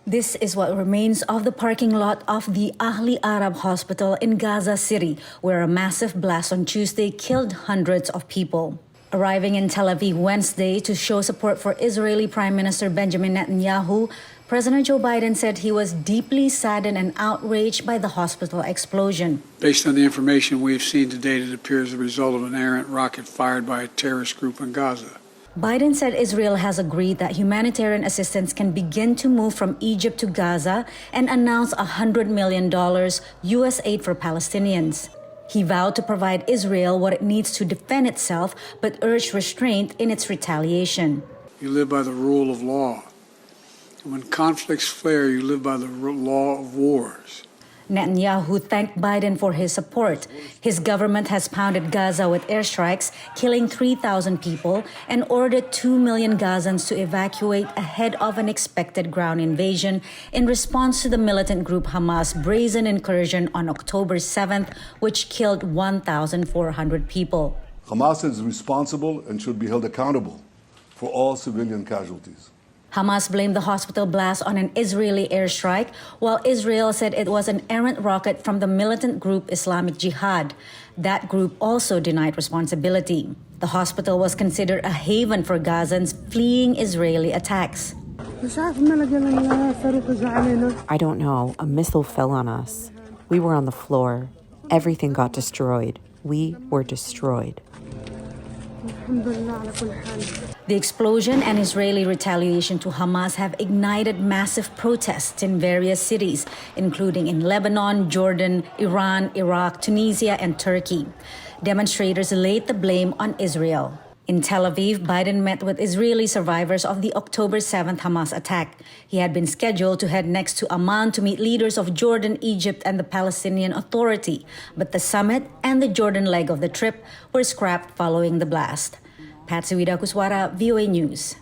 This is what remains of the parking lot of the Ahli Arab Hospital in Gaza City, where a massive blast on Tuesday killed hundreds of people. Arriving in Tel Aviv Wednesday to show support for Israeli Prime Minister Benjamin Netanyahu, President Joe Biden said he was deeply saddened and outraged by the hospital explosion. Based on the information we have seen to date, it appears the result of an errant rocket fired by a terrorist group in Gaza. Biden said Israel has agreed that humanitarian assistance can begin to move from Egypt to Gaza and announced $100 million U.S. aid for Palestinians. He vowed to provide Israel what it needs to defend itself, but urged restraint in its retaliation. You live by the rule of law. And when conflicts flare, you live by the law of wars. Netanyahu thanked Biden for his support. His government has pounded Gaza with airstrikes, killing 3,000 people, and ordered 2 million Gazans to evacuate ahead of an expected ground invasion in response to the militant group Hamas' brazen incursion on October 7th, which killed 1,400 people. Hamas is responsible and should be held accountable for all civilian casualties. Hamas blamed the hospital blast on an Israeli airstrike, while Israel said it was an errant rocket from the militant group Islamic Jihad. That group also denied responsibility. The hospital was considered a haven for Gazans fleeing Israeli attacks. I don't know. A missile fell on us. We were on the floor. Everything got destroyed. We were destroyed. The explosion and Israeli retaliation to Hamas have ignited massive protests in various cities, including in Lebanon, Jordan, Iran, Iraq, Tunisia, and Turkey. Demonstrators laid the blame on Israel. In Tel Aviv, Biden met with Israeli survivors of the October 7th Hamas attack. He had been scheduled to head next to Amman to meet leaders of Jordan, Egypt, and the Palestinian Authority, but the summit and the Jordan leg of the trip were scrapped following the blast. Patsy, Widakuswara, VOA News.